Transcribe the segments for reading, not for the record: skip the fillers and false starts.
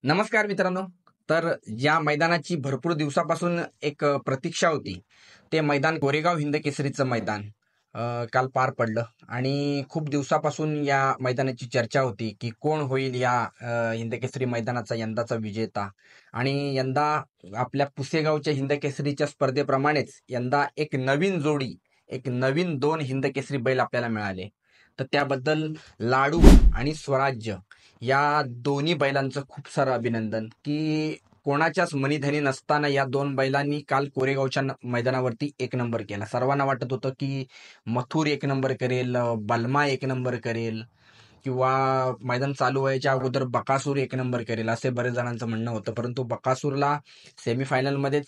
नमस्कार मित्रांनो. तर ज्या मैदानाची भरपूर दिवसापासून एक प्रतीक्षा होती, ते मैदान कोरेगाव हिंद केसरीचं मैदान काल पार पडलं आणि खूप दिवसापासून या मैदानाची चर्चा होती, की कोण होईल या हिंद केसरी मैदानाचा यंदाचा विजेता. आणि यंदा आपल्या पुसेगावच्या हिंद केसरीच्या स्पर्धेप्रमाणेच यंदा एक नवीन जोडी, एक नवीन 2 हिंद केसरी बैल आपल्याला मिळाले. तर त्याबद्दल लाडू आणि स्वराज्य या दोन्ही बैलांचं खूप सारं अभिनंदन, की कोणाच्याच मनीधनी नसताना या दोन बैलांनी काल कोरेगावच्या मैदानावरती एक नंबर केला. सर्वांना वाटत होतं की मथुर एक नंबर करेल, बलमा एक नंबर करेल किंवा मैदान चालू व्हायच्या अगोदर बकासूर एक नंबर करेल, असे बरेच जणांचं म्हणणं होतं. परंतु बकासूरला सेमीफायनलमध्येच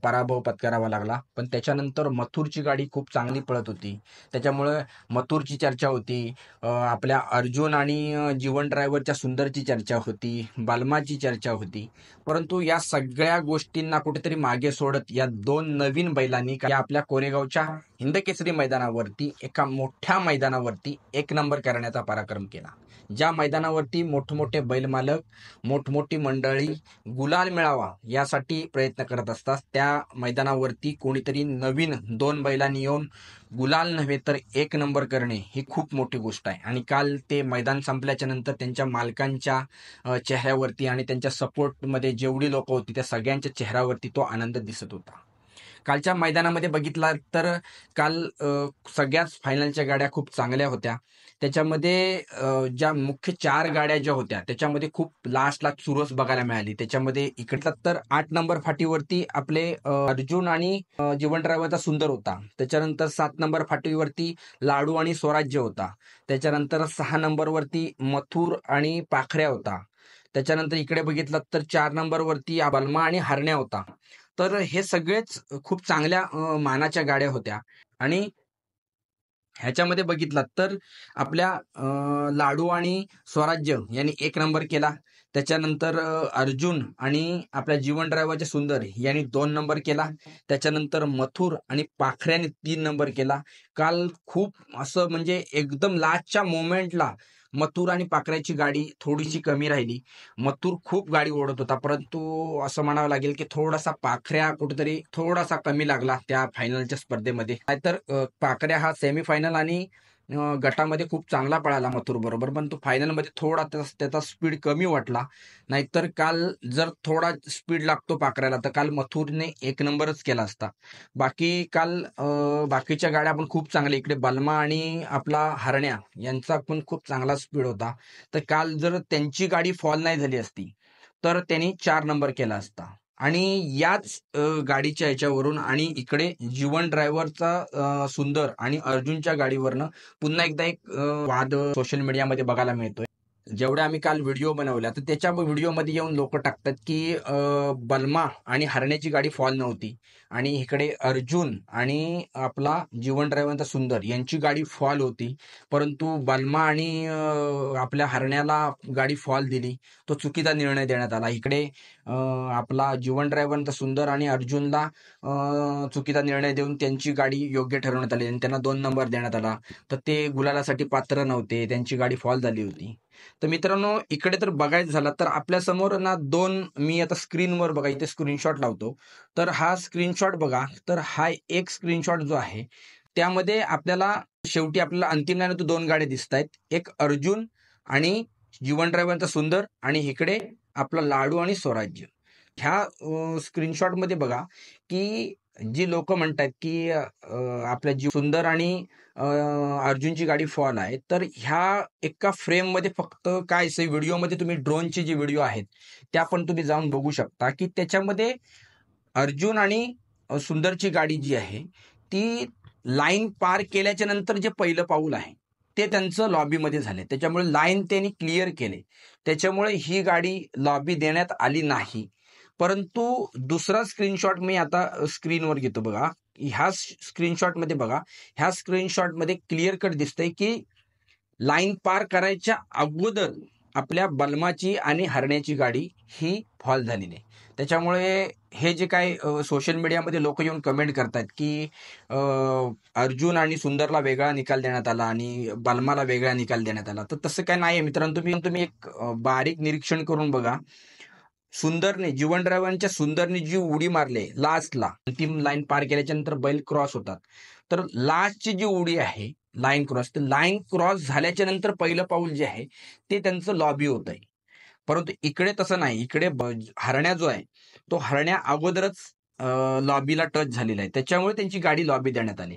पराभव पत्करावा लागला. पण त्याच्यानंतर मथुरची गाडी खूप चांगली पळत होती, त्याच्यामुळे मथुरची चर्चा होती. आपल्या अर्जुन आणि जीवन ड्रायव्हरच्या सुंदरची चर्चा होती, बालमाची चर्चा होती. परंतु या सगळ्या गोष्टींना कुठेतरी मागे सोडत या दोन नवीन बैलांनी या आपल्या कोरेगावच्या हिंद केसरी मैदानावरती, एका मोठ्या मैदानावरती एक नंबर करण्याचा पराक्रम केला. ज्या मैदानावरती मोठमोठे बैल मालक, मोठमोठी मंडळी गुलाल मिळावा यासाठी प्रयत्न करत असतात, त्या मैदानावरती कोणीतरी नवीन 2 बैलांनी येऊन गुलाल नव्हे तर एक नंबर करणे ही खूप मोठी गोष्ट आहे. आणि काल ते मैदान संपल्याच्या नंतर त्यांच्या मालकांच्या चेहऱ्यावरती आणि त्यांच्या सपोर्टमध्ये जेवढी लोक होती त्या सगळ्यांच्या चेहऱ्यावरती तो आनंद दिसत होता. कालच्या मैदानामध्ये बघितला तर काल सगळ्याच फायनलच्या गाड्या खूप चांगल्या होत्या. त्याच्यामध्ये ज्या मुख्य 4 गाड्या ज्या होत्या त्याच्यामध्ये खूप लास्टला चुरस बघायला मिळाली. त्याच्यामध्ये इकडला तर 8 नंबर फाटीवरती आपले अर्जुन आणि जीवन ड्रायव्हरचा सुंदर होता. त्याच्यानंतर 7 नंबर फाटीवरती लाडू आणि स्वराज्य होता. त्याच्यानंतर 6 नंबरवरती मथुर आणि पाखऱ्या होता. त्याच्यानंतर इकडे बघितलं तर 4 नंबरवरती बलमा आणि हरण्या होता. तर हे सगळेच खूप चांगल्या मानाच्या गाड्या होत्या. आणि ह्याच्यामध्ये बघितलं तर आपल्या लाडू आणि स्वराज्य यांनी एक नंबर केला. त्याच्यानंतर अर्जुन आणि आपल्या जीवन ड्रायव्हरचे सुंदर यांनी 2 नंबर केला. त्याच्यानंतर मथुर आणि पाखऱ्याने 3 नंबर केला. काल खूप असं म्हणजे एकदम लास्टच्या मोमेंटला मथुर आणि पाखऱ्याची गाडी थोडीशी कमी राहिली. मथुर खूप गाडी ओढत होता, परंतु असं म्हणावं लागेल की थोडासा पाखऱ्या कुठेतरी थोडासा कमी लागला त्या फायनलच्या स्पर्धेमध्ये. नाहीतर पाखऱ्या हा सेमीफायनल आणि गटामध्ये खूप चांगला पळाला मथुर बरोबर, पण तो फायनलमध्ये थोडा त्याचा स्पीड कमी वाटला. नाहीतर काल जर थोडा स्पीड लागतो पाखऱ्याला तर काल मथुरने एक नंबरच केला असता. बाकी काल बाकीच्या गाड्या पण खूप चांगल्या, इकडे बलमा आणि आपला हरण्या यांचा पण खूप चांगला स्पीड होता. तर काल जर त्यांची गाडी फॉल नाही झाली असती तर त्यांनी 4 नंबर केला असता. आणि याच गाडीच्या ह्याच्यावरून आणि इकडे जीवन ड्रायव्हरचा सुंदर आणि अर्जुनच्या गाडीवरनं पुन्हा एकदा एक वाद सोशल मीडियामध्ये बघायला मिळतोय. जेवढे आम्ही काल व्हिडिओ बनवला तर त्याच्या व्हिडिओमध्ये येऊन लोक टाकतात की बलमा आणि हरण्याची गाडी फॉल नव्हती आणि इकडे अर्जुन आणि आपला जीवन ड्रायव्हरचा सुंदर यांची गाडी फॉल होती. परंतु बलमा आणि आपल्या हरण्याला गाडी फॉल दिली, तो चुकीचा निर्णय देण्यात आला. इकडे आपला जीवन ड्रायव्हरचा सुंदर आणि अर्जुनला चुकीचा निर्णय देऊन त्यांची गाडी योग्य ठरवण्यात आली आणि त्यांना 2 नंबर देण्यात आला. तर ते गुलालासाठी पात्र नव्हते, त्यांची गाडी फॉल झाली होती. तर मित्रांनो, इकडे तर बघायचं झालं तर आपल्या समोर ना 2, मी आता स्क्रीनवर बघा इथे स्क्रीनशॉट लावतो. तर हा स्क्रीनशॉट बघा, तर हा एक स्क्रीनशॉट जो आहे त्यामध्ये आपल्याला शेवटी आपल्याला अंतिम तो 2 गाड्या दिसत आहेत. एक अर्जुन आणि जीवन ड्रायव्हरचा सुंदर आणि इकडे आपला लाडू आणि स्वराज्य. ह्या स्क्रीनशॉटमध्ये बघा की जी लोक म्हणतात की आपल्या सुंदर आणि अर्जुनची गाडी फॉल आहे. तर ह्या एका फ्रेममध्ये फक्त काय व्हिडिओमध्ये तुम्ही ड्रोनचे जे व्हिडिओ आहेत त्या पण तुम्ही जाऊन बघू शकता की त्याच्यामध्ये अर्जुन आणि सुंदरची गाडी जी आहे ती लाईन पार केल्याच्या नंतर जे पहिलं पाऊल आहे ते त्यांचं लॉबीमध्ये झाले. त्याच्यामुळे लाईन त्यांनी क्लिअर केले, त्याच्यामुळे ही गाडी लॉबी देण्यात आली नाही. परंतु दुसरा स्क्रीनशॉट मी आता स्क्रीनवर घेतो बघा. ह्या स्क्रीनशॉटमध्ये बघा, ह्या स्क्रीनशॉटमध्ये क्लिअर कट दिसतंय की लाईन पार करायच्या अगोदर आपल्या बलमाची आणि हरण्याची गाडी ही फॉल झालेली आहे. त्याच्यामुळे हे जे काय सोशल मीडियामध्ये लोक येऊन कमेंट करतात की अर्जुन आणि सुंदरला वेगळा निकाल देण्यात आला आणि बलमाला वेगळा निकाल देण्यात आला, तर तसं काय नाही मित्रांनो. तुम्ही एक बारीक निरीक्षण करून बघा. सुंदरने जीवन ड्रायव्हरच्या सुंदरने जी उडी मारले लास्टला, अंतिम लाईन पार केल्याच्या नंतर बैल क्रॉस होतात, तर लास्टची जी उडी आहे लाईन क्रॉस, तर लाईन क्रॉस झाल्याच्या नंतर पहिलं पाऊल जे आहे ते त्यांचं लॉबी होत आहे. परंतु इकडे तसं नाही. इकडे हरण्या जो आहे तो हरण्या अगोदरच लॉबीला टच झालेला आहे, त्याच्यामुळे त्यांची गाडी लॉबी देण्यात आली.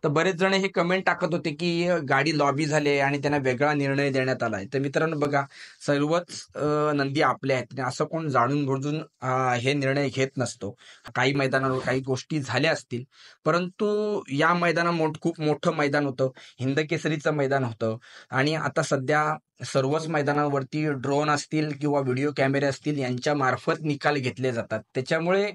तर बरेच जण हे कमेंट टाकत होते की गाडी लॉबी झाली आणि त्यांना वेगळा निर्णय देण्यात आलाय. तर मित्रांनो बघा, सर्वच नंदी आपले आहेत, असं कोण जाणून बुजून हे निर्णय घेत नसतो. काही मैदानावर काही गोष्टी झाल्या असतील, परंतु या मैदानात खूप मोठं मैदान होतं, हिंद केसरीचं मैदान होतं. आणि आता सध्या सर्वच मैदानावरती ड्रोन असतील किंवा व्हिडिओ कॅमेरे असतील यांच्या मार्फत निकाल घेतले जातात. त्याच्यामुळे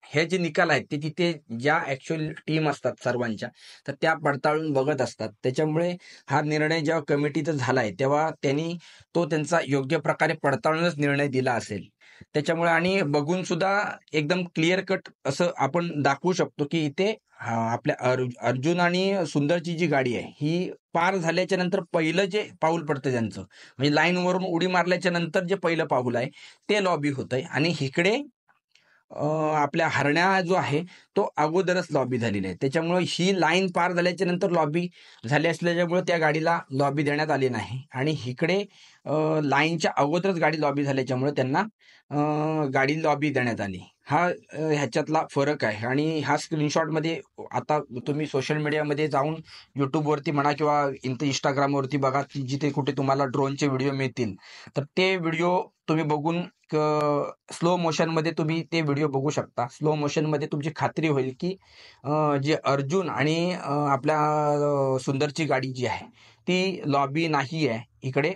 हे जे निकाल आहेत ते तिथे ज्या ऍक्च्युअल टीम असतात सर्वांच्या, तर त्या पडताळून बघत असतात. त्याच्यामुळे हा निर्णय जेव्हा कमिटीचा झालाय तेव्हा त्यांनी तो त्यांचा योग्य प्रकारे पडताळूनच निर्णय दिला असेल. त्याच्यामुळे आणि बघून सुद्धा एकदम क्लिअर कट असं आपण दाखवू शकतो की इथे आपल्या अर्जुन आणि सुंदरची जी गाडी आहे ही पार झाल्याच्या नंतर पहिलं जे पाऊल पडतं त्यांचं, म्हणजे लाईनवरून उडी मारल्याच्या नंतर जे पहिलं पाऊल आहे ते लॉबी होत आहे. आणि इकडे आपल्या हरण्या जो आहे तो अगोदरच लॉबी झालेली आहे. त्याच्यामुळे ही लाईन पार झाल्याच्या नंतर लॉबी झाली असल्याच्यामुळे त्या गाडीला लॉबी देण्यात आली नाही. आणि इकडे लाईनच्या अगोदरच गाडी लॉबी झाल्याच्यामुळे त्यांना गाडी लॉबी देण्यात आली. हा ह्याच्यातला फरक आहे. आणि हा स्क्रीनशॉटमध्ये आता तुम्ही सोशल मीडियामध्ये जाऊन युट्यूबवरती म्हणा किंवा इंस्टाग्रामवरती बघा, की जिथे कुठे तुम्हाला ड्रोनचे व्हिडिओ मिळतील, तर ते व्हिडिओ तुम्ही बघून स्लो मोशनमध्ये तुम्ही ते व्हिडिओ बघू शकता. स्लो मोशनमध्ये तुमची खात्री होईल की जे अर्जुन आणि आपल्या सुंदरची गाडी जी आहे ती लॉबी नाही आहे. इकडे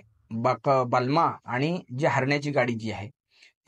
बलमा आणि जी हरण्याची गाडी जी आहे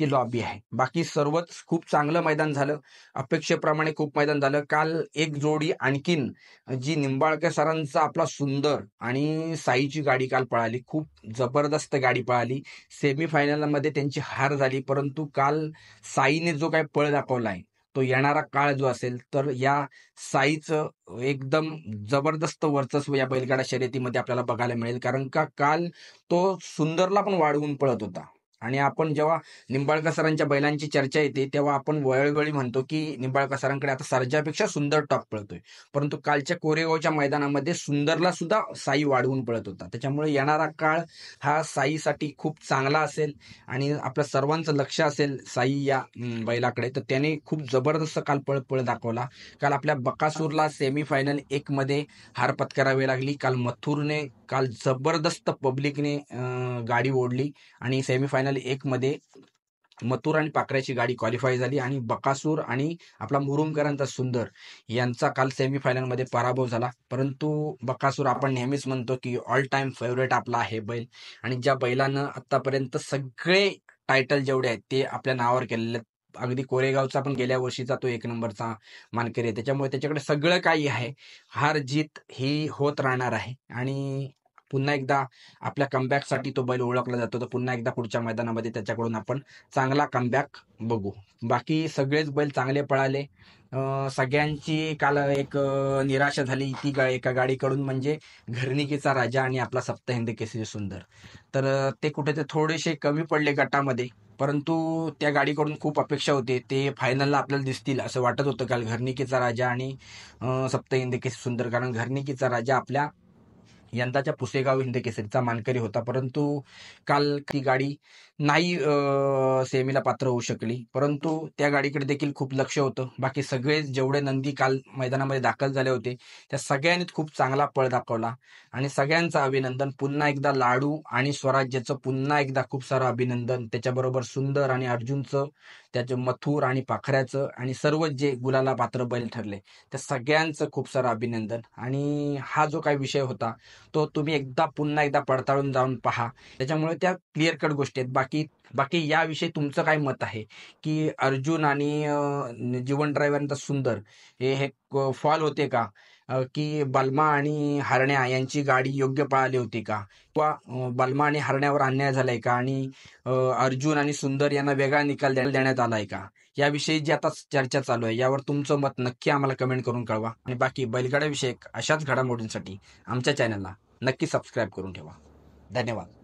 ती लॉबी आहे. बाकी सर्वच खूप चांगलं मैदान झालं, अपेक्षेप्रमाणे खूप मैदान झालं. काल एक जोडी आणखीन जी निंबाळकर सरांचा आपला सुंदर आणि साईची गाडी काल पळाली, खूप जबरदस्त गाडी पळाली. सेमीफायनलमध्ये त्यांची हार झाली, परंतु काल साईने जो काही पळ दाखवलाय तो येणारा काळ जो असेल तर या साईचं एकदम जबरदस्त वर्चस्व या बैलगाडा शर्यतीमध्ये आपल्याला बघायला मिळेल. कारण का काल तो सुंदरला पण वाढवून पळत होता. आणि आपण जेव्हा निंबाळकर सरांच्या बैलांची चर्चा येते तेव्हा आपण वेळोवेळी म्हणतो की निंबाळकर सरांकडे आता सर्जापेक्षा सुंदर टॉप पळतोय, परंतु कालच्या कोरेगावच्या मैदानामध्ये सुंदरला सुद्धा साई वाढवून पळत होता. त्याच्यामुळे येणारा काळ हा साईसाठी खूप चांगला असेल आणि आपल्या सर्वांचं लक्ष असेल साई या बैलाकडे. तर त्याने खूप जबरदस्त काल पळ दाखवला. काल आपल्या बकासूरला सेमीफायनल 1 मध्ये हार पत्करावी लागली. काल जबरदस्त पब्लिकने गाडी ओढली आणि सेमीफायनल 1 मध्ये मथुर आणि पाखऱ्याची गाडी क्वालिफाय झाली. आणि बकासूर आणि आपला मुरुमकरांचा सुंदर यांचा काल सेमीफायनलमध्ये पराभव झाला. परंतु बकासूर आपण नेहमीच म्हणतो की ऑल टाइम फेवरेट आपला आहे बैल, आणि ज्या बैलानं आतापर्यंत सगळे टायटल जेवढे आहेत ते आपल्या नावावर केलेले आहेत. अगदी कोरेगावचा पण गेल्या वर्षीचा तो 1 नंबरचा मानकरी आहे. त्याच्यामुळे त्याच्याकडे सगळं काही आहे. हार जीत ही होत राहणार आहे आणि पुन्हा एकदा आपल्या कमबॅकसाठी तो बैल ओळखला जातो. तर पुन्हा एकदा पुढच्या मैदानामध्ये त्याच्याकडून आपण चांगला कमबॅक बघू. बाकी सगळेच बैल चांगले पळाले. सगळ्यांची काल एक निराशा झाली ती एका गाडीकडून, म्हणजे घरणिकीचा राजा आणि आपला सप्तहिंद केसरी सुंदर. तर ते कुठे थोडेसे कमी पडले गटामध्ये, परंतु त्या गाडीकडून खूप अपेक्षा होते. ते फायनलला आपल्याला दिसतील असं वाटत होतं काल, घरणिकीचा राजा आणि सप्तहिंद केसरी सुंदर. कारण घरणिकीचा राजा आपल्या यंदाच्या पुसेगाव हिंद केसरीचा मानकरी होता, परंतु काल ती गाडी नाही सेमीला पात्र होऊ शकली. परंतु त्या गाडीकडे देखील खूप लक्ष होतं. बाकी सगळे जेवढे नंदी काल मैदानामध्ये दाखल झाले होते त्या सगळ्यांनीच खूप चांगला पळ दाखवला आणि सगळ्यांचं अभिनंदन. पुन्हा एकदा लाडू आणि स्वराज्याचं पुन्हा एकदा खूप सारं अभिनंदन. त्याच्याबरोबर सुंदर आणि अर्जुनचं, त्याचे मथुर आणि पाखऱ्याचं आणि सर्व जे गुलाला पात्र बैल ठरले त्या सगळ्यांचं खूप सारं अभिनंदन. आणि हा जो काही विषय होता तो तुम्ही पुन्हा एकदा पडताळून जाऊन पहा, त्याच्यामुळे त्या क्लिअर कट गोष्टी आहेत. बाकी याविषयी तुमचं काय मत आहे की अर्जुन आणि जीवन ड्रायव्हरचा सुंदर हे फॉल होते का, की बलमा आणि हरण्या यांची गाडी योग्य पळाली होती का, किंवा बलमा आणि हरण्यावर अन्याय झालाय का, आणि अर्जुन आणि सुंदर यांना वेगळा निकाल देण्यात आलाय का, याविषयी जी आता चर्चा चालू आहे यावर तुमचं मत नक्की आम्हाला कमेंट करून कळवा. आणि बाकी बैलगाडा विषयक अशाच घडामोडींसाठी आमच्या चॅनलला नक्की सबस्क्राईब करून ठेवा. धन्यवाद.